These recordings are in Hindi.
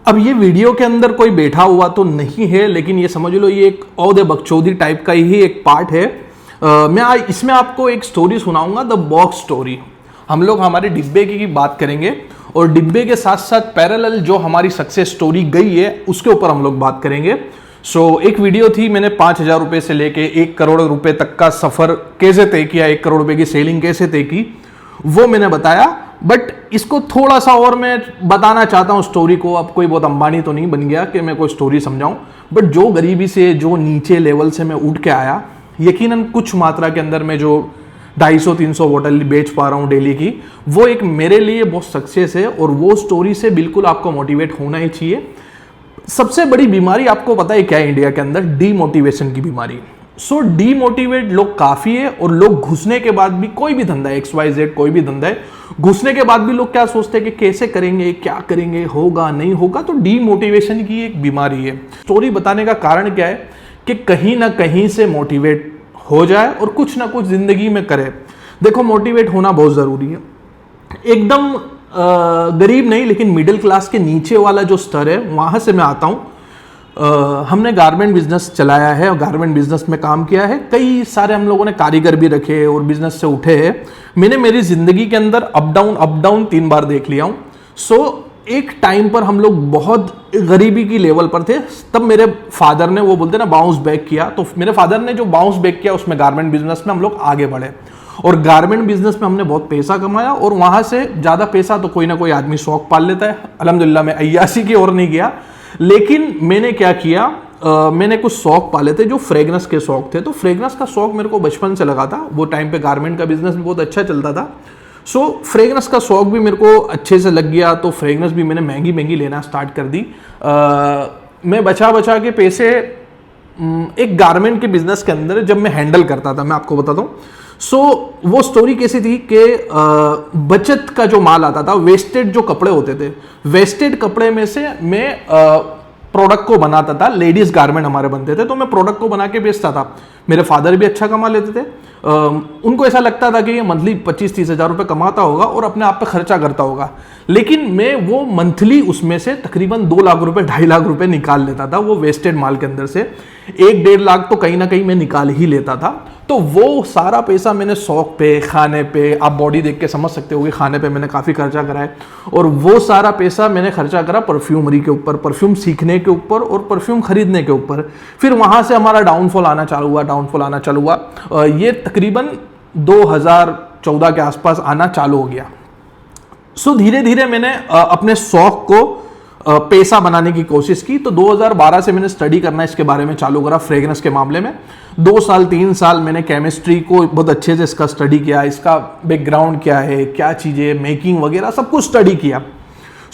अब ये वीडियो के अंदर कोई बैठा हुआ तो नहीं है, लेकिन ये समझ लो ये एक औदे बकचोदी टाइप का ही एक पार्ट है। मैं इसमें आपको एक स्टोरी सुनाऊंगा, द बॉक्स स्टोरी। हम लोग हमारे डिब्बे की बात करेंगे और डिब्बे के साथ साथ पैरेलल जो हमारी सक्सेस स्टोरी गई है उसके ऊपर हम लोग बात करेंगे। एक वीडियो थी, मैंने 5,000 रुपये से लेके 1 करोड़ रुपए तक का सफर कैसे तय किया, 1 करोड़ रुपए की सेलिंग कैसे तय की, वो मैंने बताया। बट इसको थोड़ा सा और मैं बताना चाहता हूँ स्टोरी को। अब कोई बहुत अंबानी तो नहीं बन गया कि मैं कोई स्टोरी समझाऊं, बट जो गरीबी से, जो नीचे लेवल से मैं उठ के आया, यकीनन कुछ मात्रा के अंदर मैं जो 250-300 बोतल बेच पा रहा हूँ डेली की, वो एक मेरे लिए बहुत सक्सेस है। और वो स्टोरी से बिल्कुल आपको मोटिवेट होना ही चाहिए। सबसे बड़ी बीमारी आपको पता है क्या है इंडिया के अंदर? डीमोटिवेशन की बीमारी। डीमोटिवेट लोग काफी है, और लोग घुसने के बाद भी, कोई भी धंधा है, XYZ कोई भी धंधा है, घुसने के बाद भी लोग क्या सोचते हैं कि कैसे करेंगे, क्या करेंगे, होगा नहीं होगा। तो डीमोटिवेशन की एक बीमारी है। स्टोरी बताने का कारण क्या है कि कहीं ना कहीं से मोटिवेट हो जाए और कुछ ना कुछ जिंदगी में करे। देखो, मोटिवेट होना बहुत जरूरी है। एकदम गरीब नहीं, लेकिन मिडिल क्लास के नीचे वाला जो स्तर है, वहां से मैं आता हूं। हमने गारमेंट बिजनेस चलाया है और गारमेंट बिजनेस में काम किया है। कई सारे हम लोगों ने कारीगर भी रखे और बिजनेस से उठे हैं। मैंने मेरी जिंदगी के अंदर अप डाउन 3 बार देख लिया हूँ। एक टाइम पर हम लोग बहुत गरीबी की लेवल पर थे, तब मेरे फादर ने, वो बोलते ना, बाउंस बैक किया। तो मेरे फादर ने जो बाउंस बैक किया, उसमें गारमेंट बिजनेस में हम लोग आगे बढ़े और गारमेंट बिजनेस में हमने बहुत पैसा कमाया। और वहां से ज्यादा पैसा तो कोई ना कोई आदमी शौक पाल लेता है। अल्हम्दुलिल्लाह मैं अय्यासी की ओर नहीं गया, लेकिन मैंने क्या किया, मैंने कुछ शौक पाले थे जो फ्रेगनेंस के शौक थे। तो फ्रेगनेंस का शौक मेरे को बचपन से लगा था। वो टाइम पे गारमेंट का बिजनेस भी बहुत अच्छा चलता था। फ्रेगनेंस का शौक भी मेरे को अच्छे से लग गया। तो फ्रेगनेंस भी मैंने महंगी लेना स्टार्ट कर दी। मैं बचा के पैसे एक गारमेंट के बिजनेस के अंदर जब मैं हैंडल करता था, मैं आपको बताता हूँ। वो स्टोरी कैसी थी कि बचत का जो माल आता था, वेस्टेड जो कपड़े होते थे, वेस्टेड कपड़े में से मैं प्रोडक्ट को बनाता था। लेडीज गारमेंट हमारे बनते थे, तो मैं प्रोडक्ट को बना के बेचता था। मेरे फादर भी अच्छा कमा लेते थे। उनको ऐसा लगता था कि ये मंथली 25-30 हज़ार रुपये कमाता होगा और अपने आप पे खर्चा करता होगा, लेकिन मैं वो मंथली उसमें से तकरीबन 2 लाख रुपए, 2.5 लाख रुपए निकाल लेता था। वो वेस्टेड माल के अंदर से 1-1.5 लाख तो कहीं ना कहीं मैं निकाल ही लेता था। तो वो सारा पैसा मैंने शौक पे, खाने पे, आप बॉडी देख के समझ सकते हो कि खाने पे मैंने काफ़ी खर्चा करा है। और वो सारा पैसा मैंने खर्चा करा परफ्यूमरी के ऊपर, परफ्यूम सीखने के ऊपर और परफ्यूम खरीदने के ऊपर। फिर वहाँ से हमारा डाउनफॉल आना चालू हुआ। ये तकरीबन 2014 के आसपास आना चालू हो गया। धीरे धीरे मैंने अपने शौक को पैसा बनाने की कोशिश की। तो 2012 से मैंने स्टडी करना इसके बारे में चालू करा। फ्रेगनेंस के मामले में 2 साल 3 साल मैंने केमिस्ट्री को बहुत अच्छे से इसका स्टडी किया, इसका बैकग्राउंड क्या है, क्या चीज़ें, मेकिंग वगैरह सब कुछ स्टडी किया।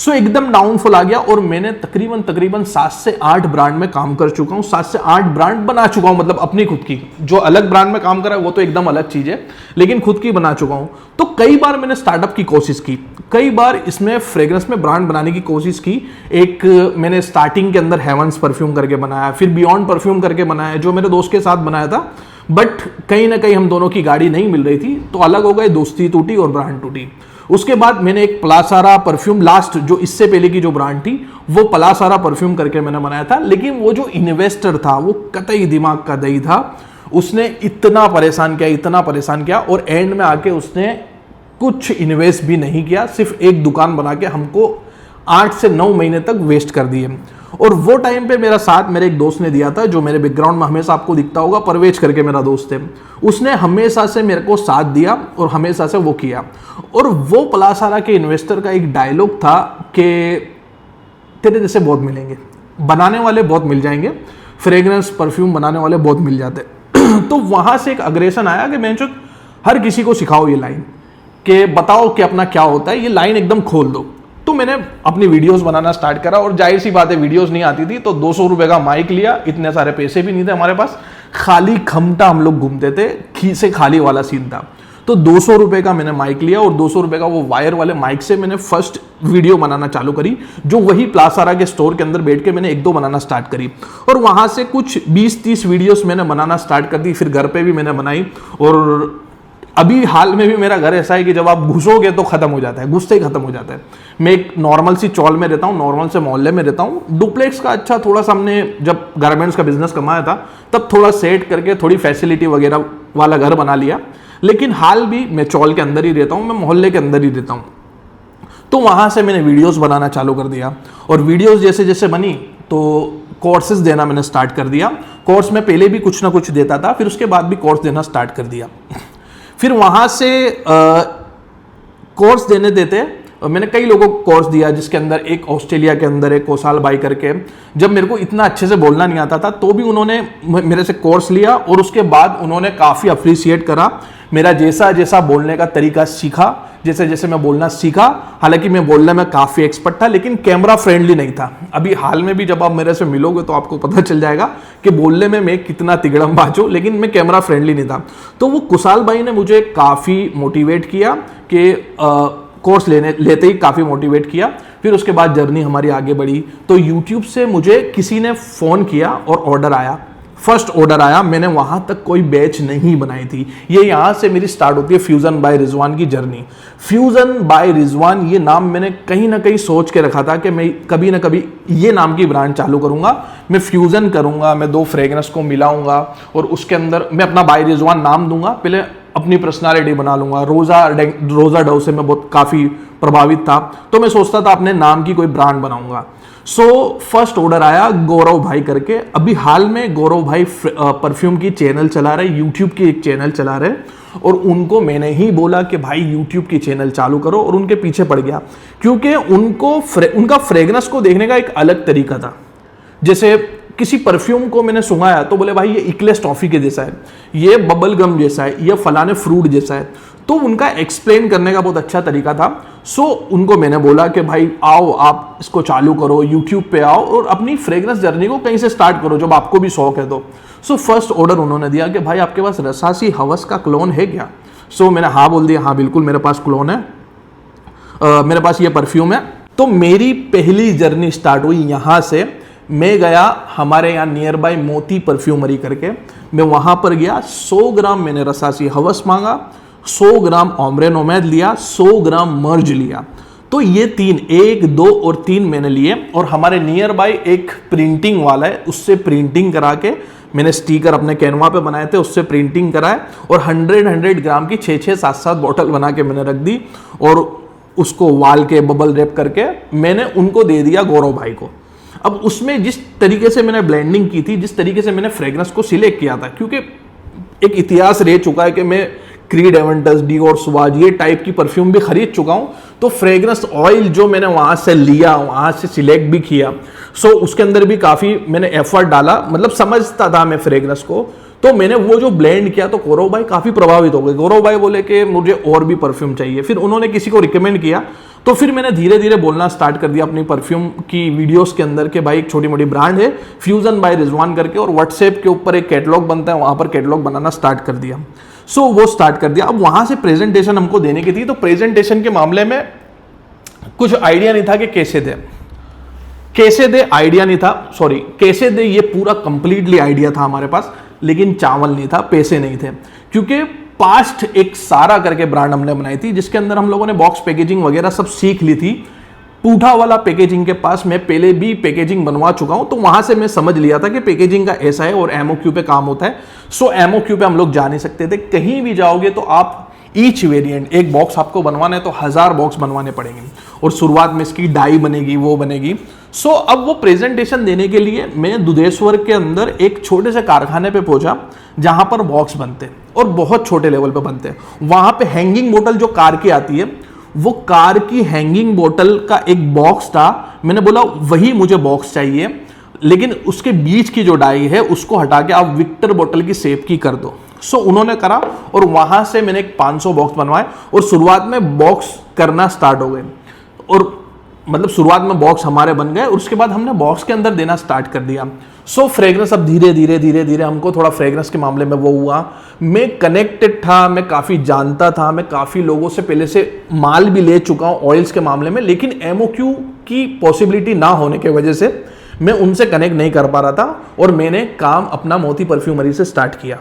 एकदम डाउनफॉल आ गया और मैंने तकरीबन 7 से 8 ब्रांड में काम कर चुका हूँ। 7 से 8 ब्रांड बना चुका हूँ, मतलब अपनी खुद की। जो अलग ब्रांड में काम करा है वो तो एकदम अलग चीज़ है, लेकिन खुद की बना चुका हूँ। तो कई बार मैंने स्टार्टअप की कोशिश की, कई बार इसमें फ्रेग्रेंस में ब्रांड बनाने की कोशिश की। एक मैंने स्टार्टिंग के अंदर हेवंस परफ्यूम करके बनाया, फिर बियॉन्ड परफ्यूम करके बनाया, जो मेरे दोस्त के साथ बनाया था। बट कहीं ना कहीं हम दोनों की गाड़ी नहीं मिल रही थी, तो अलग हो गए, दोस्ती टूटी और ब्रांड टूटी। उसके बाद मैंने एक पलासारा परफ्यूम, लास्ट जो इससे पहले की जो ब्रांड थी, वो पलासारा परफ्यूम करके मैंने बनाया था। लेकिन वो जो इन्वेस्टर था वो कतई दिमाग का दही था। उसने इतना परेशान किया और एंड में आके उसने कुछ इन्वेस्ट भी नहीं किया, सिर्फ एक दुकान बना के हमको 8 से 9 महीने तक वेस्ट कर दिए। और वो टाइम पे मेरा साथ मेरे एक दोस्त ने दिया था, जो मेरे बैकग्राउंड में हमेशा आपको दिखता होगा, परवेज करके मेरा दोस्त है। उसने हमेशा से मेरे को साथ दिया और हमेशा से वो किया। और वो पलासारा के इन्वेस्टर का एक डायलॉग था कि तेरे जैसे बहुत मिलेंगे, बनाने वाले बहुत मिल जाएंगे, फ्रेग्रेंस परफ्यूम बनाने वाले बहुत मिल जाते। तो वहां से एक अग्रेशन आया कि मैं हर किसी को सिखाओ ये लाइन, कि बताओ कि अपना क्या होता है, ये लाइन एकदम खोल दो। तो मैंने अपनी वीडियोस बनाना स्टार्ट करा और जाहिर सी बात है वीडियोस नहीं आती थी, तो 200 रुपए का माइक लिया। इतने सारे पैसे भी नहीं थे हमारे पास, खाली खमटा हम लोग घूमते थे, खीसे खाली वाला सीन था। तो 200 रुपए का मैंने माइक लिया और 200 रुपए का वो वायर वाले माइक से मैंने फर्स्ट वीडियो बनाना चालू करी, जो वही प्लासारा के स्टोर के अंदर बैठ के मैंने 1-2 बनाना स्टार्ट करी। और वहां से कुछ 20-30 वीडियोस मैंने बनाना स्टार्ट कर दी। फिर घर पे भी मैंने बनाई और अभी हाल में भी मेरा घर ऐसा है कि जब आप घुसोगे तो खत्म हो जाता है, घुसते ही खत्म हो जाता है। मैं एक नॉर्मल सी चौल में रहता हूँ, नॉर्मल से मोहल्ले में रहता हूँ। डुप्लेक्स का अच्छा थोड़ा सा हमने जब गारमेंट्स का बिजनेस कमाया था तब थोड़ा सेट करके थोड़ी फैसिलिटी वगैरह वाला घर बना लिया, लेकिन हाल भी मैं चौल के अंदर ही रहता हूँ, मैं मोहल्ले के अंदर ही रहता हूँ। तो वहाँ से मैंने वीडियोज़ बनाना चालू कर दिया, और वीडियोज़ जैसे जैसे बनी तो कोर्सेज देना मैंने स्टार्ट कर दिया। कोर्स में पहले भी कुछ ना कुछ देता था, फिर उसके बाद भी कोर्स देना स्टार्ट कर दिया। फिर वहाँ से कोर्स देने देते मैंने कई लोगों को कोर्स दिया, जिसके अंदर एक ऑस्ट्रेलिया के अंदर एक कौशाल भाई करके, जब मेरे को इतना अच्छे से बोलना नहीं आता था तो भी उन्होंने मेरे से कोर्स लिया, और उसके बाद उन्होंने काफ़ी अप्रिशिएट करा मेरा जैसा जैसा बोलने का तरीका सीखा, जैसे जैसे मैं बोलना सीखा। हालांकि मैं बोलने में काफ़ी एक्सपर्ट था, लेकिन कैमरा फ्रेंडली नहीं था। अभी हाल में भी जब आप मेरे से मिलोगे तो आपको पता चल जाएगा कि बोलने में मैं कितना तिगड़मबाज हूं, लेकिन मैं कैमरा फ्रेंडली नहीं था। तो वो कुशाल भाई ने मुझे काफ़ी मोटिवेट किया कि कोर्स लेते ही काफ़ी मोटिवेट किया। फिर उसके बाद जर्नी हमारी आगे बढ़ी। तो यूट्यूब से मुझे किसी ने फ़ोन किया और ऑर्डर आया, फर्स्ट ऑर्डर आया। मैंने वहां तक कोई बैच नहीं बनाई थी। ये यहां से मेरी स्टार्ट होती है फ्यूजन बाय रिजवान की जर्नी। फ्यूजन बाय रिजवान ये नाम मैंने कहीं ना कहीं सोच के रखा था कि मैं कभी ना कभी ये नाम की ब्रांड चालू करूंगा, मैं फ्यूजन करूंगा, मैं 2 फ्रेगनेंस को मिलाऊंगा और उसके अंदर मैं अपना बाय रिजवान नाम दूंगा। पहले अपनी पर्सनालिटी बना लूंगा। रोजा डव से मैं बहुत काफ़ी प्रभावित था, तो मैं सोचता था अपने नाम की कोई ब्रांड बनाऊंगा। फर्स्ट ऑर्डर आया गौरव भाई करके। अभी हाल में गौरव भाई परफ्यूम की चैनल चला रहे, यूट्यूब की एक चैनल चला रहे, और उनको मैंने ही बोला कि भाई यूट्यूब की चैनल चालू करो, और उनके पीछे पड़ गया, क्योंकि उनका फ्रेगनेंस को देखने का एक अलग तरीका था। जैसे किसी परफ्यूम को मैंने सुंघाया तो बोले भाई ये इक्लेस टॉफी के जैसा है, ये बबल गम जैसा है, ये फलाने फ्रूट जैसा है। तो उनका एक्सप्लेन करने का बहुत अच्छा तरीका था। उनको मैंने बोला कि भाई आओ आप इसको चालू करो, यूट्यूब पे आओ और अपनी फ्रेग्रेंस जर्नी को कहीं से स्टार्ट करो जब आपको भी शौक है तो। फर्स्ट ऑर्डर उन्होंने दिया कि भाई आपके पास रसासी हवस का क्लोन है क्या? मैंने हाँ बोल दिया, हाँ बिल्कुल मेरे पास क्लोन है, मेरे पास ये परफ्यूम है। तो मेरी पहली जर्नी स्टार्ट हुई यहाँ से। मैं गया हमारे यहाँ नियर बाय मोती परफ्यूमरी करके, मैं वहाँ पर गया। 100 ग्राम मैंने रसासी हवस मांगा, 100 ग्राम ओम्ब्रे नोमैद लिया, 100 ग्राम मर्ज लिया। तो ये 3, 1, 2 और 3 मैंने लिए, और हमारे नियर बाय एक प्रिंटिंग वाला है, उससे प्रिंटिंग करा के मैंने स्टिकर अपने कैनवा पे बनाए थे, उससे प्रिंटिंग कराए, और 100 ग्राम की 6-6, 7-7 बॉटल बना के मैंने रख दी, और उसको वाल के बबल रैप करके मैंने उनको दे दिया गौरव भाई को। अब उसमें जिस तरीके से मैंने ब्लेंडिंग की थी, जिस तरीके से मैंने फ्रेग्रेंस को सिलेक्ट किया था, क्योंकि एक इतिहास रह चुका है कि मैं क्रीड एवेंटस, डियोर सुवाज ये टाइप की परफ्यूम भी खरीद चुका हूं, तो फ्रेग्रेंस ऑयल जो मैंने वहां से लिया, वहां से सिलेक्ट भी किया, उसके अंदर भी काफी मैंने एफर्ट डाला, मतलब समझता था मैं फ्रेग्रेंस को। तो मैंने वो जो ब्लेंड किया तो गौरव भाई काफी प्रभावित हो गए। गौरव भाई बोले कि मुझे और भी परफ्यूम चाहिए। फिर उन्होंने किसी को रिकमेंड किया, तो फिर मैंने धीरे धीरे बोलना स्टार्ट कर दिया अपनी परफ्यूम की वीडियोस के अंदर कि भाई एक छोटी मोटी ब्रांड है फ्यूजन बाय रिजवान करके, और व्हाट्सएप के ऊपर एक कैटलॉग बनता है, वहां पर कैटलॉग बनाना स्टार्ट कर दिया। वो स्टार्ट कर दिया। अब वहां से प्रेजेंटेशन हमको देने की थी, तो प्रेजेंटेशन के मामले में कुछ आइडिया नहीं था कि कैसे दे आइडिया नहीं था, सॉरी कैसे दे ये पूरा कंप्लीटली आइडिया था हमारे पास, लेकिन चावल नहीं था, पैसे नहीं थे। क्योंकि पास्ट एक सारा करके ब्रांड हमने बनाई थी, जिसके अंदर हम लोगों ने बॉक्स पैकेजिंग वगैरह सब सीख ली थी। पूठा वाला पैकेजिंग के पास मैं पहले भी पैकेजिंग बनवा चुका हूं, तो वहां से मैं समझ लिया था कि पैकेजिंग का ऐसा है और एमओक्यू पे काम होता है। एमओक्यू पे हम लोग जा नहीं सकते थे। कहीं भी जाओगे तो आप ईच वेरिएंट, एक बॉक्स आपको बनवाना है तो 1000 बॉक्स बनवाने पड़ेंगे, और शुरुआत में इसकी डाई बनेगी, वो बनेगी। अब वो प्रेजेंटेशन देने के लिए मैं दुधेश्वर के अंदर एक छोटे से कारखाने पे पहुंचा, जहां पर बॉक्स बनते हैं और बहुत छोटे लेवल पे बनते हैं। वहां पे हैंगिंग बोतल जो कार की आती है, वो कार की हैंगिंग बोतल का एक बॉक्स था। मैंने बोला वही मुझे बॉक्स चाहिए, लेकिन उसके बीच की जो डाई है उसको हटा के आप विक्टर बोतल की शेप की कर दो। उन्होंने करा, और वहां से मैंने 500 बॉक्स बनवाए, और शुरुआत में बॉक्स करना स्टार्ट हो गए, और मतलब शुरुआत में बॉक्स हमारे बन गए, और उसके बाद हमने बॉक्स के अंदर देना स्टार्ट कर दिया। फ्रेग्रेंस अब धीरे धीरे हमको थोड़ा फ्रेग्रेंस के मामले में वो हुआ। मैं कनेक्टेड था, मैं काफ़ी जानता था, मैं काफ़ी लोगों से पहले से माल भी ले चुका हूँ ऑयल्स के मामले में, लेकिन एमओक्यू की पॉसिबिलिटी ना होने की वजह से मैं उनसे कनेक्ट नहीं कर पा रहा था, और मैंने काम अपना मोती परफ्यूमरी से स्टार्ट किया।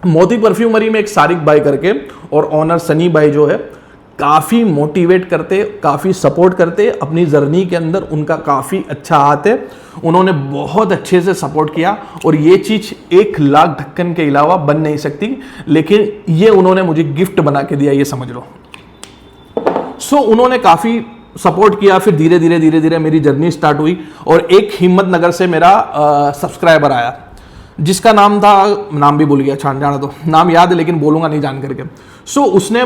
मोती परफ्यूमरी में एक सारिक भाई करके और ऑनर सनी भाई जो है काफ़ी मोटिवेट करते, काफ़ी सपोर्ट करते, अपनी जर्नी के अंदर उनका काफ़ी अच्छा हाथ है। उन्होंने बहुत अच्छे से सपोर्ट किया और ये चीज़ 1 लाख ढक्कन के अलावा बन नहीं सकती, लेकिन ये उन्होंने मुझे गिफ्ट बना के दिया, ये समझ लो। सो उन्होंने काफ़ी सपोर्ट किया। फिर धीरे धीरे मेरी जर्नी स्टार्ट हुई और एक हिम्मतनगर से मेरा सब्सक्राइबर आया जिसका नाम था, नाम भी भूल गया, छान जाना, तो नाम याद है लेकिन बोलूंगा नहीं जान करके। सो उसने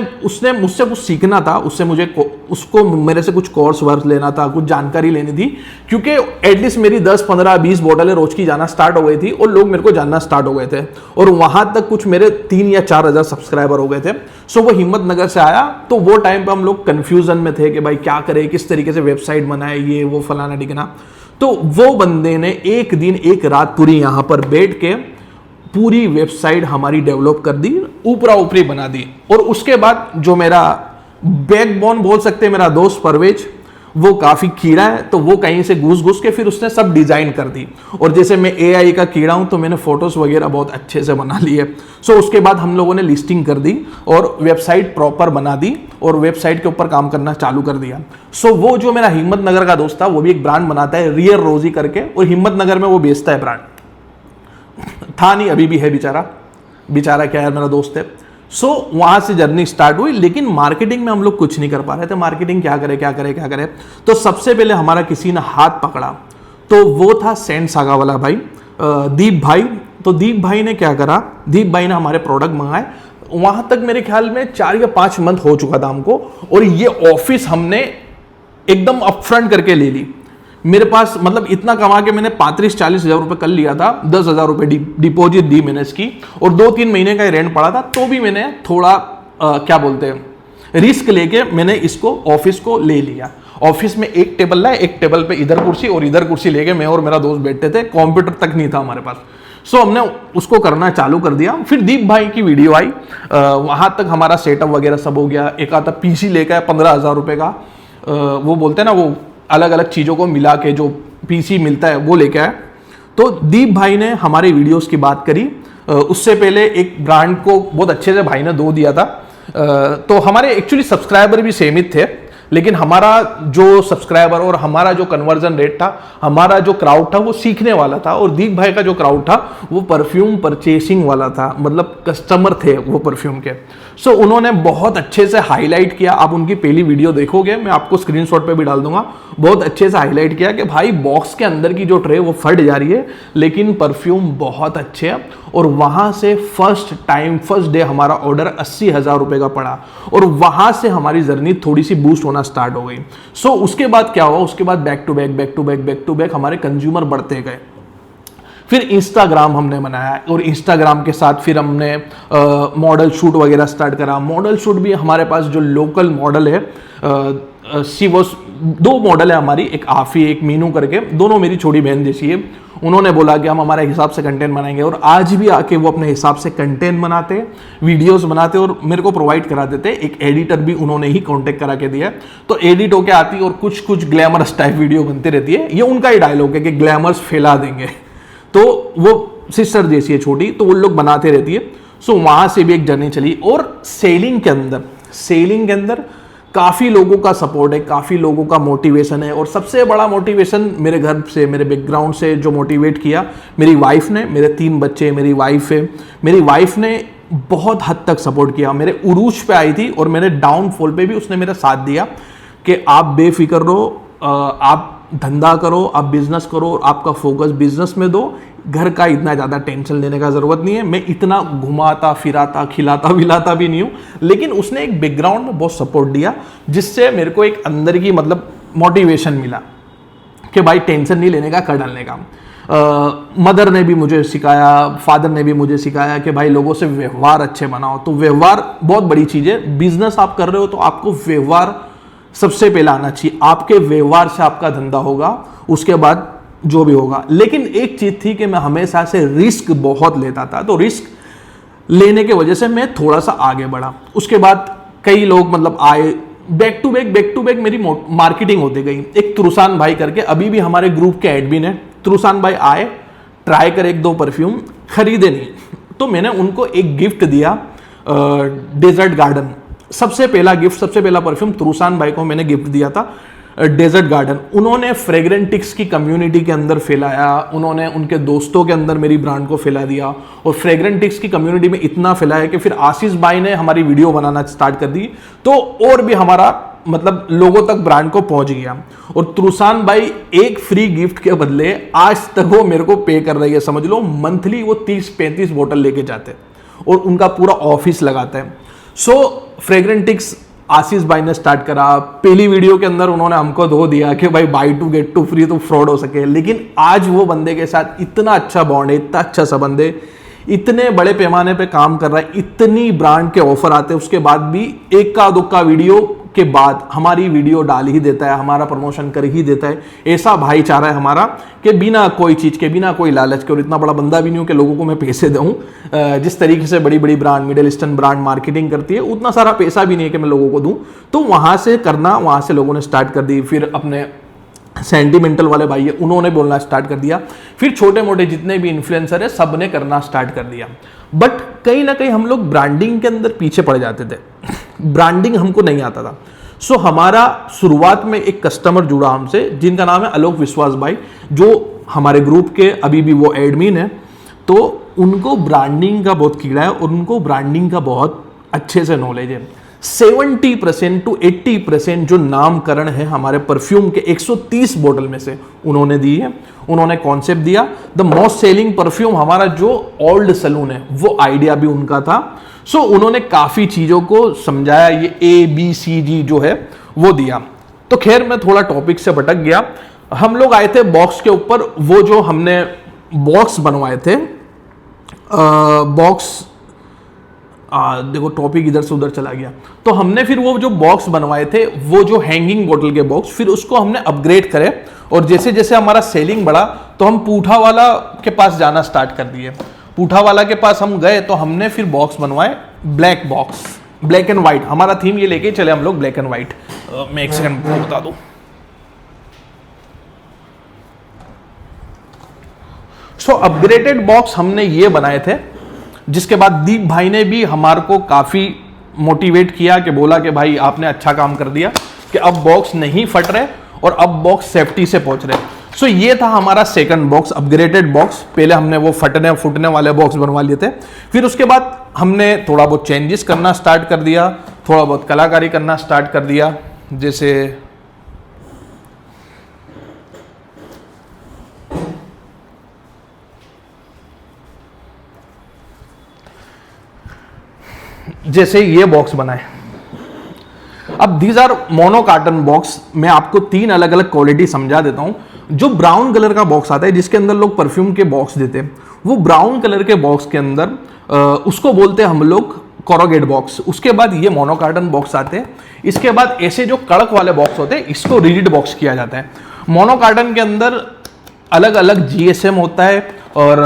मुझसे कुछ सीखना था, उसको मेरे से कुछ कोर्स वर्क लेना था, कुछ जानकारी लेनी थी, क्योंकि एटलीस्ट मेरी 10, 15, 20 बोतलें रोज की जाना स्टार्ट हो गई थी और लोग मेरे को जानना स्टार्ट हो गए थे और वहां तक कुछ मेरे 3 या 4 हज़ार सब्सक्राइबर हो गए थे। सो वो हिम्मतनगर से आया, तो वो टाइम पे हम लोग कंफ्यूजन में थे कि भाई क्या करें, किस तरीके से वेबसाइट बनाए, ये वो फलाना ढिकना। तो वो बंदे ने एक दिन एक रात पूरी यहां पर बैठ के पूरी वेबसाइट हमारी डेवलप कर दी, ऊपरा ऊपरी बना दी। और उसके बाद जो मेरा बैकबोन बोल सकते हैं, मेरा दोस्त परवेज, वो काफी कीड़ा है, तो वो कहीं से घुस के फिर उसने सब डिजाइन कर दी। और जैसे मैं AI का कीड़ा हूं, तो मैंने फोटोज वगैरह बहुत अच्छे से बना लिए। सो उसके बाद हम लोगों ने लिस्टिंग कर दी और वेबसाइट प्रॉपर बना दी और वेबसाइट के ऊपर काम करना चालू कर दिया। सो वो जो मेरा हिम्मतनगर का दोस्त था, वो भी एक ब्रांड बनाता है रियर रोजी करके, और हिम्मतनगर में वो बेचता है ब्रांड। था नहीं, अभी भी है बेचारा क्या है, मेरा दोस्त है। सो वहां से जर्नी स्टार्ट हुई, लेकिन मार्केटिंग में हम लोग कुछ नहीं कर पा रहे थे। मार्केटिंग क्या करे। तो सबसे पहले हमारा किसी ने हाथ पकड़ा, तो वो था सेंट सागा वाला भाई, दीप भाई। तो दीप भाई ने क्या करा, दीप भाई ने हमारे प्रोडक्ट मंगाए। वहां तक मेरे ख्याल में 4 या 5 मंथ हो चुका था हमको, और ये ऑफिस हमने एकदम अपफ्रंट करके ले ली। मेरे पास मतलब इतना कमा के मैंने 35-40 हज़ार रुपये कर लिया था। 10 हज़ार रुपये डिपॉजिट दी मैंने इसकी, और 2-3 महीने का रेंट पड़ा था। तो भी मैंने थोड़ा क्या बोलते हैं, रिस्क लेके मैंने इसको ऑफिस को ले लिया। ऑफिस में एक टेबल लाए, एक टेबल पे इधर कुर्सी और इधर कुर्सी लेके मैं और मेरा दोस्त बैठते थे। कंप्यूटर तक नहीं था हमारे पास। सो हमने उसको करना चालू कर दिया। फिर दीप भाई की वीडियो आई, वहां तक हमारा सेटअप वगैरह सब हो गया। एक आता पीसी लेकर 15,000 रुपये का, वो बोलते हैं ना, वो अलग अलग चीज़ों को मिला के जो पीसी मिलता है वो लेके आए। तो दीप भाई ने हमारे वीडियोस की बात करी। उससे पहले एक ब्रांड को बहुत अच्छे से भाई ने दो दिया था। तो हमारे एक्चुअली सब्सक्राइबर भी सेम ही थे, लेकिन हमारा जो सब्सक्राइबर और हमारा जो कन्वर्जन रेट था, हमारा जो क्राउड था वो सीखने वाला था, और दीप भाई का जो क्राउड था वो परफ्यूम परचेसिंग वाला था, मतलब कस्टमर थे वो परफ्यूम के। सो उन्होंने बहुत अच्छे से हाईलाइट किया। आप उनकी पहली वीडियो देखोगे, मैं आपको स्क्रीनशॉट पे भी डाल दूंगा। बहुत अच्छे से हाईलाइट किया कि भाई बॉक्स के अंदर की जो ट्रे वो फट जा रही है, लेकिन परफ्यूम बहुत अच्छे है। और वहां से फर्स्ट डे हमारा ऑर्डर 80,000 रुपए का पड़ा, और वहां से हमारी जर्नी थोड़ी सी बूस्ट होना स्टार्ट हो गई। सो उसके बाद क्या हुआ, उसके बाद बैक टू बैक हमारे कंज्यूमर बढ़ते गए। फिर इंस्टाग्राम हमने बनाया, और इंस्टाग्राम के साथ फिर हमने मॉडल शूट वगैरह स्टार्ट करा। मॉडल शूट भी हमारे पास जो लोकल मॉडल है, वो 2 मॉडल है हमारी, एक आफी एक मीनू करके, दोनों मेरी छोटी बहन जैसी है। उन्होंने बोला कि हम हमारे हिसाब से कंटेंट बनाएंगे, और आज भी आके वो अपने हिसाब से कंटेंट बनाते, वीडियोस बनाते और मेरे को प्रोवाइड करा देते। एक एडिटर भी उन्होंने ही कांटेक्ट करा के दिया, तो एडिट होके आती है और कुछ ग्लैमरस टाइप वीडियो बनती रहती है। ये उनका ही डायलॉग है कि ग्लैमर्स फैला देंगे। तो वो सिस्टर जैसी है छोटी, तो वो लोग बनाते रहती है। सो वहां से भी एक जर्नी चली। और सेलिंग के अंदर काफ़ी लोगों का सपोर्ट है, काफ़ी लोगों का मोटिवेशन है। और सबसे बड़ा मोटिवेशन मेरे घर से, मेरे बैकग्राउंड से जो मोटिवेट किया, मेरी वाइफ ने। मेरे 3 बच्चे, मेरी वाइफ है। मेरी वाइफ ने बहुत हद तक सपोर्ट किया। मेरे उरूज पे आई थी और मेरे डाउनफॉल पे भी उसने मेरा साथ दिया कि आप बेफिक्र रहो, आप धंधा करो, आप बिजनेस करो, और आपका फोकस बिजनेस में दो। घर का इतना ज़्यादा टेंशन लेने का ज़रूरत नहीं है। मैं इतना घुमाता फिराता खिलाता विलाता भी नहीं हूँ, लेकिन उसने एक बैकग्राउंड में बहुत सपोर्ट दिया, जिससे मेरे को एक अंदर की मतलब मोटिवेशन मिला कि भाई टेंशन नहीं लेने का, कर डालने का। मदर ने भी मुझे सिखाया, फादर ने भी मुझे सिखाया कि भाई लोगों से व्यवहार अच्छे बनाओ। तो व्यवहार बहुत बड़ी चीज़ है। बिजनेस आप कर रहे हो तो आपको व्यवहार सबसे पहला आना चाहिए। आपके व्यवहार से आपका धंधा होगा, उसके बाद जो भी होगा। लेकिन एक चीज थी कि मैं हमेशा से रिस्क बहुत लेता था, तो रिस्क लेने के वजह से मैं थोड़ा सा आगे बढ़ा। उसके बाद कई लोग मतलब आए, बैक टू बैक मेरी मार्केटिंग होती गई। एक तुरुसान भाई करके अभी भी हमारे ग्रुप के एडमिन है, तुरुसान भाई आए, ट्राई करे 1-2 परफ्यूम, खरीदे नहीं, तो मैंने उनको एक गिफ्ट दिया, डेजर्ट गार्डन। सबसे पहला गिफ्ट, सबसे पहला परफ्यूम तुरुसान भाई को मैंने गिफ्ट दिया था, डेजर्ट गार्डन। उन्होंने फ्रेग्रेंटिक्स की कम्युनिटी के अंदर फैलाया, उन्होंने उनके दोस्तों के अंदर मेरी ब्रांड को फैला दिया और फ्रेग्रेंटिक्स की कम्युनिटी में इतना फैलाया कि फिर आशीष भाई ने हमारी वीडियो बनाना स्टार्ट कर दी, तो और भी हमारा मतलब लोगों तक ब्रांड को पहुंच गया। और तुरुसान भाई एक फ्री गिफ्ट के बदले आज तक वो मेरे को पे कर रही है, समझ लो मंथली वो 30-35 बोतल लेके जाते और उनका पूरा ऑफिस लगाते हैं। सो फ्रेग्रेंटिक्स आशीष भाई ने स्टार्ट करा, पहली वीडियो के अंदर उन्होंने हमको धो दिया कि भाई buy two get two free, तो फ्रॉड हो सके, लेकिन आज वो बंदे के साथ इतना अच्छा बॉन्ड है, इतना अच्छा संबंध है, इतने बड़े पैमाने पे काम कर रहा है, इतनी ब्रांड के ऑफर आते हैं, उसके बाद भी इक्का दुक्का वीडियो के बाद हमारी वीडियो डाल ही देता है, हमारा प्रमोशन कर ही देता है। ऐसा भाईचारा है हमारा कि बिना कोई चीज़ के, बिना कोई लालच के, और इतना बड़ा बंदा भी नहीं हूँ कि लोगों को मैं पैसे दूँ। जिस तरीके से बड़ी बड़ी brand, middle eastern brand marketing करती है, उतना सारा पैसा भी नहीं है कि मैं लोगों को दूँ। तो वहाँ से करना, वहाँ से लोगों ने स्टार्ट कर दी। फिर अपने सेंटिमेंटल वाले भाई है, उन्होंने बोलना स्टार्ट कर दिया। फिर छोटे मोटे जितने भी इन्फ्लुएंसर है सब ने करना स्टार्ट कर दिया। बट कहीं ना कहीं हम लोग ब्रांडिंग के अंदर पीछे पड़ जाते थे, ब्रांडिंग हमको नहीं आता था। सो हमारा शुरुआत में एक कस्टमर जुड़ा हमसे जिनका नाम है आलोक विश्वास भाई, जो हमारे ग्रुप के अभी भी वो एडमिन है। तो उनको ब्रांडिंग का बहुत कीड़ा है और उनको ब्रांडिंग का बहुत अच्छे से नॉलेज है। 70% to 80% जो नामकरण है हमारे परफ्यूम के 130 बोतल में से उन्होंने दी है। उन्होंने कॉन्सेप्ट दिया। द मोस्ट सेलिंग परफ्यूम हमारा जो ओल्ड सलून है वो आइडिया भी उनका था। सो उन्होंने काफ़ी चीज़ों को समझाया, ये ABCD जो है वो दिया। तो खैर मैं थोड़ा टॉपिक से भटक गया। हम लोग आए थे बॉक्स के ऊपर, वो जो हमने बॉक्स बनवाए थे, बॉक्स देखो टॉपिक इधर से उधर चला गया। तो हमने फिर वो जो बॉक्स बनवाए थे, वो जो हैंगिंग बोतल के बॉक्स, फिर उसको हमने अपग्रेड करे और जैसे जैसे हमारा सेलिंग बढ़ा तो हम पूठा वाला के पास जाना स्टार्ट कर दिए। पूठा वाला के पास हम गए तो हमने फिर बॉक्स बनवाए, black box, black and white. हमारा थीम ये लेके चले हम लोग, ब्लैक एंड व्हाइट। मैं एक सेकंड बता दूं। सो अपग्रेडेड बॉक्स हमने ये बनाए थे, जिसके बाद दीप भाई ने भी हमारे को काफ़ी मोटिवेट किया कि बोला कि भाई आपने अच्छा काम कर दिया कि अब बॉक्स नहीं फट रहे और अब बॉक्स सेफ्टी से पहुंच रहे। सो ये था हमारा सेकंड बॉक्स, अपग्रेडेड बॉक्स। पहले हमने वो फटने वाले बॉक्स बनवा लिए थे, फिर उसके बाद हमने थोड़ा बहुत चेंजेस करना स्टार्ट कर दिया, थोड़ा बहुत कलाकारी करना स्टार्ट कर दिया। जैसे ये बॉक्स बनाए। अब these are mono carton box. मैं आपको 3 अलग अलग क्वालिटी समझा देता हूं। जो ब्राउन कलर का बॉक्स आता है, जिसके अंदर लोग परफ्यूम के बॉक्स देते हैं, वो ब्राउन कलर के बॉक्स के अंदर उसको बोलते हैं हम लोग कोरोगेट बॉक्स। उसके बाद ये मोनो कार्टन बॉक्स आते हैं। इसके बाद ऐसे जो कड़क वाले बॉक्स होते हैं, इसको रिजिड बॉक्स किया जाता है। मोनो कार्टन के अंदर अलग अलग GSM होता है और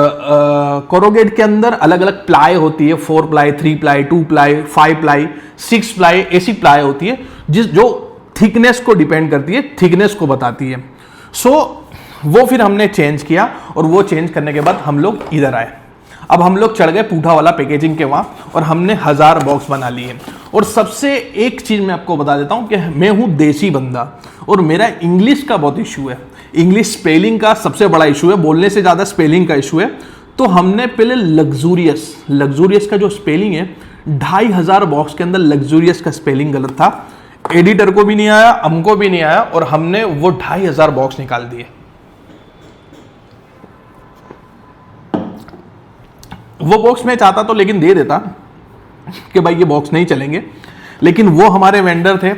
कोरोगेट के अंदर अलग अलग प्लाई होती है, 4 ply, 3 ply, 2 ply, 5 ply, 6 ply, ऐसी प्लाई होती है जो थिकनेस को डिपेंड करती है, थिकनेस को बताती है। सो वो फिर हमने चेंज किया और वो चेंज करने के बाद हम लोग इधर आए। अब हम लोग चढ़ गए पूठा वाला पैकेजिंग के वहाँ और हमने 1000 बॉक्स बना लिए। और सबसे एक चीज़ मैं आपको बता देता हूँ कि मैं हूँ देसी बंदा और मेरा इंग्लिश का बहुत इशू है। इंग्लिश स्पेलिंग का सबसे बड़ा इशू है, बोलने से ज़्यादा स्पेलिंग का इशू है। तो हमने पहले लग्जूरियस का जो स्पेलिंग है, 2500 बॉक्स के अंदर लग्जूरियस का स्पेलिंग गलत था। एडिटर को भी नहीं आया, हमको भी नहीं आया और हमने वो 2500 बॉक्स निकाल दिए। वो बॉक्स मैं चाहता तो लेकिन दे देता कि भाई ये बॉक्स नहीं चलेंगे, लेकिन वो हमारे वेंडर थे,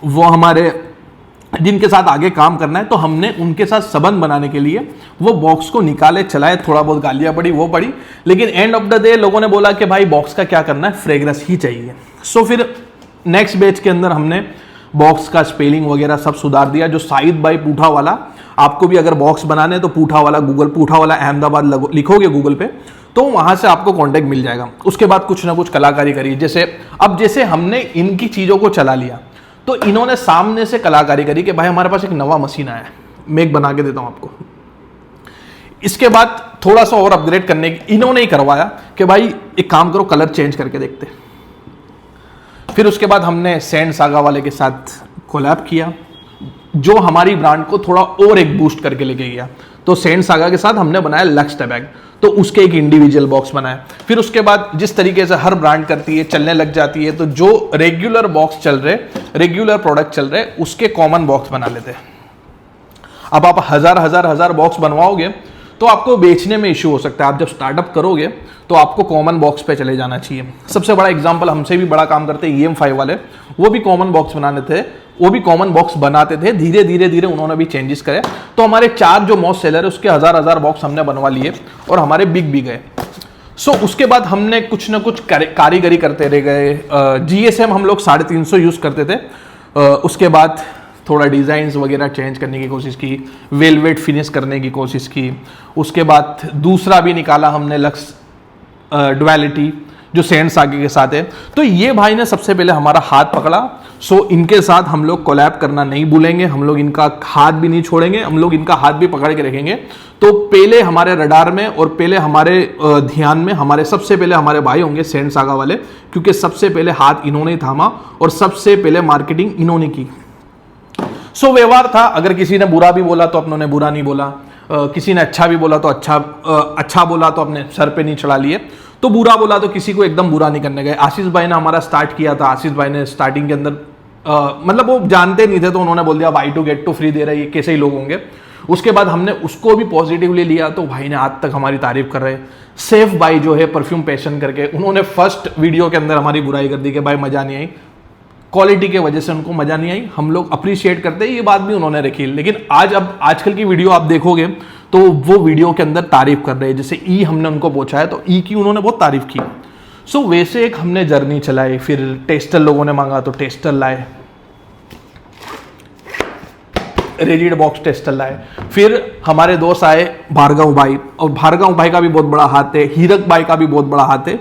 वो हमारे जिनके साथ आगे काम करना है, तो हमने उनके साथ संबंध बनाने के लिए वो बॉक्स को निकाले, चलाए। थोड़ा बहुत गालियां पड़ी, वो पड़ी, लेकिन एंड ऑफ द डे लोगों ने बोला कि भाई बॉक्स का क्या करना है, फ्रेग्रेंस ही चाहिए। सो फिर नेक्स्ट बैच के अंदर हमने बॉक्स का स्पेलिंग वगैरह सब सुधार दिया। जो साइद बाई पूठा वाला, आपको भी अगर बॉक्स बनाने तो पूठा वाला अहमदाबाद लिखोगे गूगल पे तो वहां से आपको कॉन्टेक्ट मिल जाएगा। उसके बाद कुछ ना कुछ कलाकारी करी। जैसे हमने इनकी चीज़ों को चला लिया तो इन्होंने सामने से कलाकारी करी कि भाई हमारे पास एक नवा मशीन आया है, मैं एक बना के देता हूं आपको। इसके बाद थोड़ा सा और अपग्रेड करने की इन्होंने ही करवाया कि भाई एक काम करो, कलर चेंज करके देखते। फिर उसके बाद हमने सैंड सागा वाले के साथ कोलैब किया, जो हमारी ब्रांड को थोड़ा और एक बूस्ट करके लेके गया। तो सैंड सागा के साथ हमने बनाया लक्स बैग, तो उसके एक इंडिविजुअल बॉक्स बनाया। फिर उसके बाद जिस तरीके से हर ब्रांड करती है, चलने लग जाती है, तो जो रेगुलर बॉक्स चल रहे, रेगुलर प्रोडक्ट चल रहे, उसके कॉमन बॉक्स बना लेते हैं। अब आप हजार बॉक्स बनवाओगे तो आपको बेचने में इश्यू हो सकता है। आप जब स्टार्टअप करोगे तो आपको कॉमन बॉक्स पे चले जाना चाहिए। सबसे बड़ा एग्जांपल, हमसे भी बड़ा काम करते हैं EM5 वाले, वो भी कॉमन बॉक्स बनाने थे, वो भी कॉमन बॉक्स बनाते थे। धीरे धीरे उन्होंने भी चेंजेस करे, तो हमारे 4 जो मोस्ट सेलर है उसके हजार बॉक्स हमने बनवा लिए और हमारे बिक भी गए। उसके बाद हमने कुछ ना कुछ कारीगरी करते रह गए। GSM हम लोग 350 यूज करते थे। उसके बाद थोड़ा डिज़ाइंस वगैरह चेंज करने की कोशिश की, वेलवेट फिनिश करने की कोशिश की। उसके बाद दूसरा भी निकाला हमने लक्स डुअलिटी, जो सैंड सागे के साथ है। तो ये भाई ने सबसे पहले हमारा हाथ पकड़ा। इनके साथ हम लोग कोलैब करना नहीं भूलेंगे, हम लोग इनका हाथ भी नहीं छोड़ेंगे, हम लोग इनका हाथ भी पकड़ के रखेंगे। तो पहले हमारे रडार में और पहले हमारे ध्यान में सबसे पहले हमारे भाई होंगे सैंड सागा वाले, क्योंकि सबसे पहले हाथ इन्होंने थामा और सबसे पहले मार्केटिंग इन्होंने की। व्यवहार था, अगर किसी ने बुरा भी बोला तो अपनों ने बुरा नहीं बोला, किसी ने अच्छा भी बोला तो अच्छा बोला तो अपने सर पे नहीं चढ़ा लिए, तो बुरा बोला तो किसी को एकदम बुरा नहीं करने गए। आशीष भाई ने हमारा स्टार्ट किया था, आशीष भाई ने स्टार्टिंग के अंदर मतलब वो जानते नहीं थे, तो उन्होंने बोल दिया buy two get two free दे रहे, ये कैसे ही लोग होंगे। उसके बाद हमने उसको भी पॉजिटिवली लिया, तो भाई ने आज तक हमारी तारीफ कर रहे हैं। सेफ भाई जो है परफ्यूम पैशन करके, उन्होंने फर्स्ट वीडियो के अंदर हमारी बुराई कर दी कि भाई मजा नहीं आई, क्वालिटी के वजह से उनको मजा नहीं आई। हम लोग अप्रिशिएट करते हैं, ये बात भी उन्होंने रखी। लेकिन आजकल की वीडियो आप देखोगे तो वो वीडियो के अंदर तारीफ कर रहे हैं। जैसे हमने उनको पूछा है तो की उन्होंने बहुत तारीफ की। वैसे एक हमने जर्नी चलाई, फिर टेस्टर लोगों ने मांगा तो टेस्टर लाए, रिजिड बॉक्स टेस्टर लाए। फिर हमारे दोस्त आए भार्गव भाई, और भार्गव भाई का भी बहुत बड़ा हाथ है, हीरक भाई का भी बहुत बड़ा हाथ है।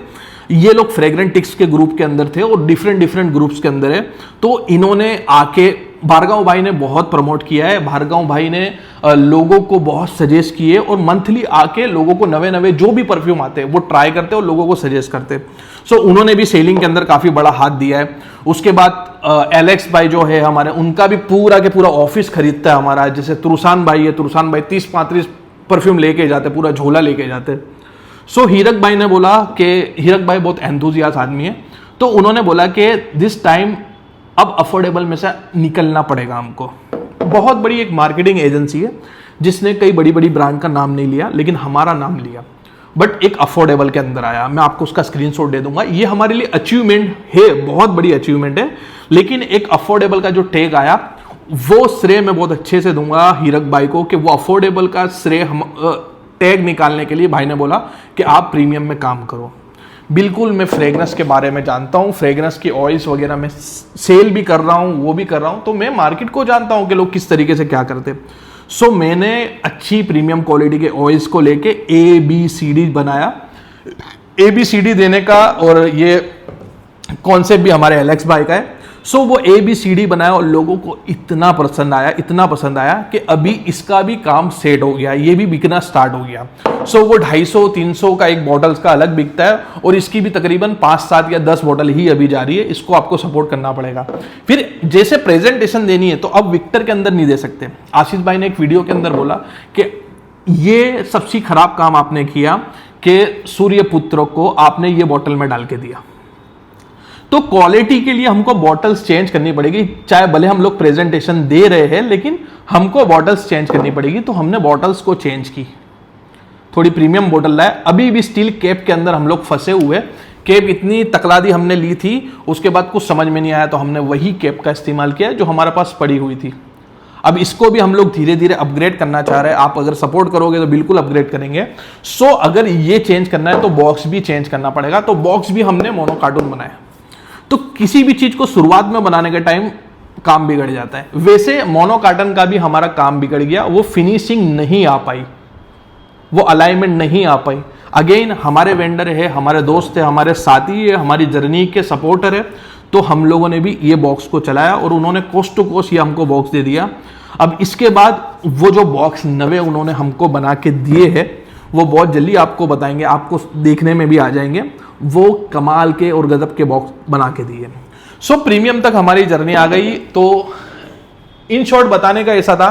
ये लोग फ्रेग्रेंटिक्स के ग्रुप के अंदर थे और डिफरेंट ग्रुप्स के अंदर है। तो इन्होंने आके, भार्गव भाई ने बहुत प्रमोट किया है, भार्गव भाई ने लोगों को बहुत सजेस्ट किए और मंथली आके लोगों को नवे जो भी परफ्यूम आते हैं वो ट्राई करते और लोगों को सजेस्ट करते। उन्होंने भी सेलिंग के अंदर काफी बड़ा हाथ दिया है। उसके बाद एलेक्स भाई जो है हमारे, उनका भी पूरा के पूरा ऑफिस खरीदता है हमारा। जैसे तुरसान भाई है, तुरसान भाई 30-35 परफ्यूम लेके जाते, पूरा झोला लेके जाते। हीरक भाई ने बोला कि हीरक भाई बहुत एंथुजियास्ट आदमी है, तो उन्होंने बोला कि दिस टाइम अब अफोर्डेबल में से निकलना पड़ेगा हमको। बहुत बड़ी एक मार्केटिंग एजेंसी है जिसने कई बड़ी ब्रांड का नाम नहीं लिया, लेकिन हमारा नाम लिया, बट एक अफोर्डेबल के अंदर आया। मैं आपको उसका स्क्रीनशॉट दे दूंगा। ये हमारे लिए अचीवमेंट है, बहुत बड़ी अचीवमेंट है, लेकिन एक अफोर्डेबल का जो टैग आया वो श्रेय मैं बहुत अच्छे से दूंगा हीरक भाई को, कि वो अफोर्डेबल का श्रेय हम टैग निकालने के लिए भाई ने बोला कि आप प्रीमियम में काम करो। बिल्कुल मैं फ्रेग्रेंस के बारे में जानता हूँ, फ्रेग्रेंस की ऑयल्स वगैरह मैं सेल भी कर रहा हूँ, वो भी कर रहा हूँ, तो मैं मार्केट को जानता हूँ कि लोग किस तरीके से क्या करते। मैंने अच्छी प्रीमियम क्वालिटी के ऑयल्स को लेके ABCD बनाया। ABCD देने का और ये कॉन्सेप्ट भी हमारे एलेक्स भाई का है। वो ABCD बनाया और लोगों को इतना पसंद आया कि अभी इसका भी काम सेट हो गया, ये भी बिकना स्टार्ट हो गया। वो 250-300 का एक बॉटल्स का अलग बिकता है और इसकी भी तकरीबन 5-7 या 10 बॉटल ही अभी जा रही है। इसको आपको सपोर्ट करना पड़ेगा। फिर जैसे प्रेजेंटेशन देनी है तो अब विक्टर के अंदर नहीं दे सकते। आशीष भाई ने एक वीडियो के अंदर बोला कि ये सबसे खराब काम आपने किया कि सूर्यपुत्र को आपने ये बॉटल में डाल के दिया। तो क्वालिटी के लिए हमको बॉटल्स चेंज करनी पड़ेगी, चाहे भले हम लोग प्रेजेंटेशन दे रहे हैं, लेकिन हमको बॉटल्स चेंज करनी पड़ेगी। तो हमने बॉटल्स को चेंज की, थोड़ी प्रीमियम बॉटल लाए। अभी भी स्टील कैप के अंदर हम लोग फंसे हुए। कैप इतनी तकलादी हमने ली थी, उसके बाद कुछ समझ में नहीं आया तो हमने वही कैप का इस्तेमाल किया जो हमारे पास पड़ी हुई थी। अब इसको भी हम लोग धीरे धीरे अपग्रेड करना चाह रहे हैं। आप अगर सपोर्ट करोगे तो बिल्कुल अपग्रेड करेंगे। अगर ये चेंज करना है तो बॉक्स भी चेंज करना पड़ेगा। तो बॉक्स भी हमने मोनो कार्टून बनाया। तो किसी भी चीज को शुरुआत में बनाने के टाइम काम बिगड़ जाता है। वैसे मोनो कार्टन का भी हमारा काम बिगड़ गया, वो फिनिशिंग नहीं आ पाई, वो अलाइनमेंट नहीं आ पाई। अगेन हमारे वेंडर है, हमारे दोस्त है, हमारे साथी है, हमारी जर्नी के सपोर्टर है, तो हम लोगों ने भी ये बॉक्स को चलाया और उन्होंने कोस्ट टू कोस्ट ये हमको बॉक्स दे दिया। अब इसके बाद वो जो बॉक्स नवे उन्होंने हमको बना के दिए हैं वो बहुत जल्दी आपको बताएंगे, आपको देखने में भी आ जाएंगे। वो कमाल के और गजब के बॉक्स बना के दिए। सो प्रीमियम तक हमारी जर्नी आ गई। तो इन शॉर्ट बताने का ऐसा था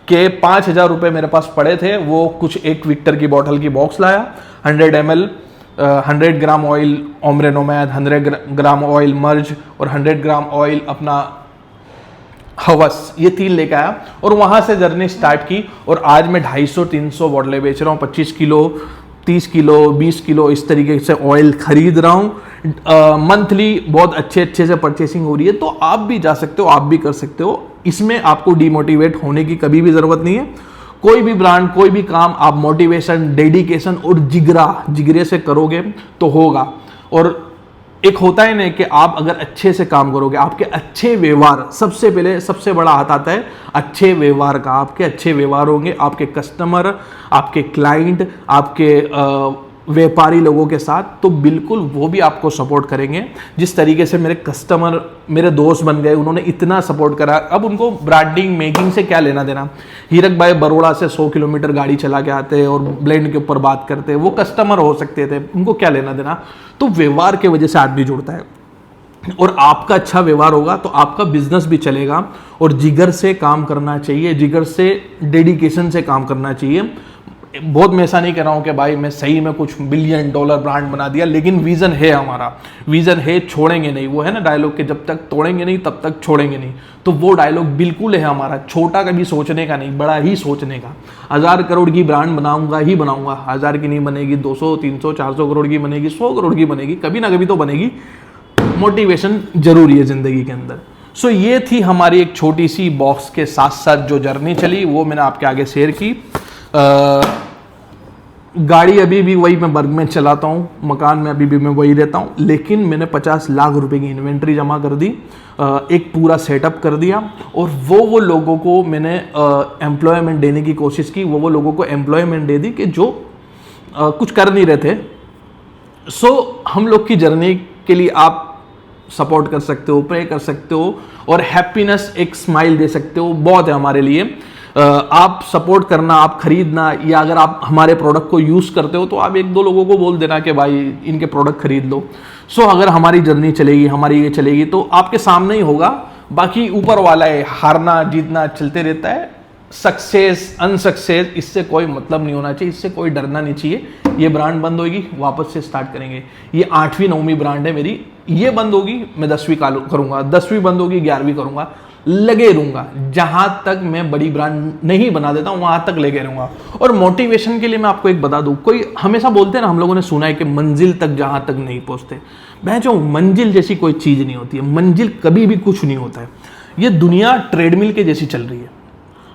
कि 5,000 रुपये मेरे पास पड़े थे, वो कुछ एक विक्टर की बॉटल की बॉक्स लाया, 100 ml 100 ग्राम ऑयल ओम्रे नोमैद, 100 ग्राम ऑयल मर्ज और 100 ग्राम ऑयल अपना हवस, ये 3 लेकर आया और वहां से जर्नी स्टार्ट की। और आज मैं 250-300 बॉटलें बेच रहा हूँ, 25 किलो 30 किलो 20 किलो इस तरीके से ऑयल खरीद रहा हूँ। मंथली बहुत अच्छे से परचेसिंग हो रही है। तो आप भी जा सकते हो, आप भी कर सकते हो। इसमें आपको डीमोटिवेट होने की कभी भी जरूरत नहीं है। कोई भी ब्रांड, कोई भी काम आप मोटिवेशन, डेडिकेशन और जिगरे से करोगे तो होगा। और एक होता है ना कि आप अगर अच्छे से काम करोगे, आपके अच्छे व्यवहार, सबसे पहले सबसे बड़ा हाथ आता है अच्छे व्यवहार का। आपके अच्छे व्यवहार होंगे आपके कस्टमर, आपके क्लाइंट, आपके व्यापारी लोगों के साथ, तो बिल्कुल वो भी आपको सपोर्ट करेंगे। जिस तरीके से मेरे कस्टमर मेरे दोस्त बन गए, उन्होंने इतना सपोर्ट करा, अब उनको ब्रांडिंग मेकिंग से क्या लेना देना। हीरक भाई बरोड़ा से 100 किलोमीटर गाड़ी चला के आते हैं और ब्लेंड के ऊपर बात करते हैं, वो कस्टमर हो सकते थे, उनको क्या लेना देना। तो व्यवहार के वजह से आदमी जुड़ता है और आपका अच्छा व्यवहार होगा तो आपका बिजनेस भी चलेगा। और जिगर से काम करना चाहिए, जिगर से डेडिकेशन से काम करना चाहिए। बहुत मैं ऐसा नहीं कह रहा हूं कि भाई मैं सही में कुछ $1 बिलियन ब्रांड बना दिया, लेकिन विजन है, हमारा विजन है, छोड़ेंगे नहीं। वो है ना डायलॉग के जब तक तोड़ेंगे नहीं तब तक छोड़ेंगे नहीं, तो वो डायलॉग बिल्कुल है हमारा। छोटा कभी सोचने का नहीं, बड़ा ही सोचने का। 1000 करोड़ की ब्रांड बनाऊंगा ही बनाऊंगा, 1000 की नहीं बनेगी, 200 300 400 करोड़ की बनेगी, 100 करोड़ की बनेगी, कभी ना कभी तो बनेगी। मोटिवेशन जरूरी है जिंदगी के अंदर। सो ये थी हमारी एक छोटी सी बॉक्स के साथ साथ जो जर्नी चली, वो मैंने आपके आगे शेयर की। गाड़ी अभी भी वही मैं बर्ग में चलाता हूँ, मकान में अभी भी मैं वही रहता हूँ, लेकिन मैंने 50 लाख रुपए की इन्वेंट्री जमा कर दी, एक पूरा सेटअप कर दिया। और वो लोगों को मैंने एम्प्लॉयमेंट देने की कोशिश की, वो लोगों को एम्प्लॉयमेंट दे दी कि जो कुछ कर नहीं रहे थे। सो हम लोग की जर्नी के लिए आप सपोर्ट कर सकते हो, प्रे कर सकते हो और हैप्पीनेस, एक स्माइल दे सकते हो, बहुत है हमारे लिए। आप सपोर्ट करना, आप खरीदना, या अगर आप हमारे प्रोडक्ट को यूज़ करते हो तो आप 1-2 लोगों को बोल देना कि भाई इनके प्रोडक्ट खरीद लो। सो अगर हमारी जर्नी चलेगी, हमारी ये चलेगी, तो आपके सामने ही होगा। बाकी ऊपर वाला है, हारना जीतना चलते रहता है। सक्सेस अनसक्सेस इससे कोई मतलब नहीं होना चाहिए, इससे कोई डरना नहीं चाहिए। ये ब्रांड बंद होगी, वापस से स्टार्ट करेंगे। ये 8वीं 9वीं ब्रांड है मेरी, ये बंद होगी मैं 10वीं करूंगा, 10वीं बंद होगी 11वीं करूंगा, लगे रहूंगा। जहां तक मैं बड़ी ब्रांड नहीं बना देता हूं वहां तक लगे रहूंगा। और मोटिवेशन के लिए मैं आपको एक बता दूं, कोई हमेशा बोलते हैं ना, हम लोगों ने सुना है कि मंजिल तक जहां तक नहीं पहुंचते। मैं जो मंजिल जैसी कोई चीज नहीं होती है, मंजिल कभी भी कुछ नहीं होता है। ये दुनिया ट्रेडमिल के जैसी चल रही है।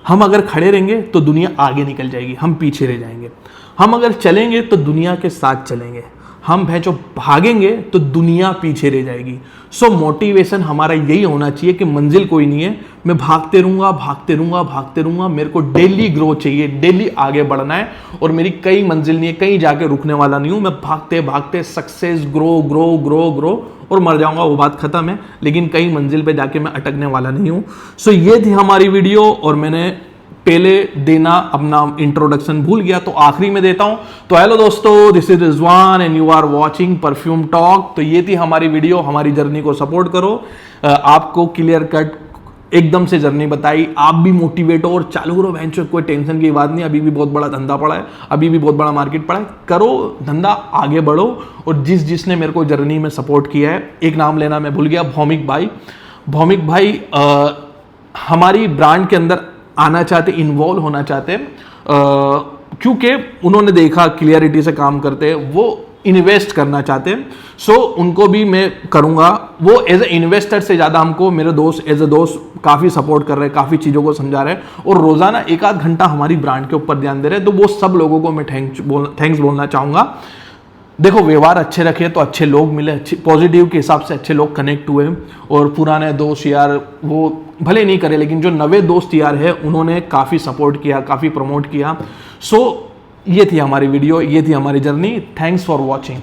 हम अगर खड़े रहेंगे तो दुनिया आगे निकल जाएगी, हम पीछे रह जाएंगे। हम अगर चलेंगे तो दुनिया के साथ चलेंगे, हम जो भागेंगे तो दुनिया पीछे रह जाएगी। सो मोटिवेशन हमारा यही होना चाहिए कि मंजिल कोई नहीं है, मैं भागते रहूंगा भागते रहूंगा भागते रहूंगा। मेरे को डेली ग्रो चाहिए, डेली आगे बढ़ना है। और मेरी कई मंजिल नहीं है, कहीं जाके रुकने वाला नहीं हूं मैं। भागते भागते success, grow grow grow grow और मर जाऊंगा, वो बात खत्म है। लेकिन कई मंजिल पे जाके मैं अटकने वाला नहीं हूं। सो ये थी हमारी वीडियो। और मैंने पहले देना अपना इंट्रोडक्शन भूल गया, तो आखिरी में देता हूं। तो हेलो दोस्तों, this is Rizwan and you are watching perfume talk. तो ये थी हमारी वीडियो, हमारी जर्नी को सपोर्ट करो। आपको क्लियर कट एकदम से जर्नी बताई, आप भी मोटिवेट हो और चालू करो। बेंचो कोई टेंशन की बात नहीं, अभी भी बहुत बड़ा धंधा पड़ा है, अभी भी बहुत बड़ा मार्केट पड़ा है। करो धंधा, आगे बढ़ो। और जिसने मेरे को जर्नी में सपोर्ट किया है, एक नाम लेना मैं भूल गया, भौमिक भाई। भौमिक भाई हमारी ब्रांड के अंदर आना चाहते, इन्वॉल्व होना चाहते, क्योंकि उन्होंने देखा क्लियरिटी से काम करते, वो इन्वेस्ट करना चाहते हैं। सो उनको भी मैं करूंगा। वो एज ए इन्वेस्टर से ज़्यादा हमको मेरे दोस्त एज ए दोस्त काफ़ी सपोर्ट कर रहे हैं, काफ़ी चीज़ों को समझा रहे हैं और रोज़ाना 1-8 घंटा हमारी ब्रांड के ऊपर ध्यान दे रहे हैं। तो वो सब लोगों को मैं थैंक्स बोलना चाहूँगा। देखो, व्यवहार अच्छे रखे तो अच्छे लोग मिले, अच्छे पॉजिटिव के हिसाब से अच्छे लोग कनेक्ट हुए। और पुराने दोस्त यार वो भले नहीं करे, लेकिन जो नवे दोस्त यार है उन्होंने काफ़ी सपोर्ट किया, काफ़ी प्रमोट किया। सो ये थी हमारी वीडियो, ये थी हमारी जर्नी। Thanks for watching.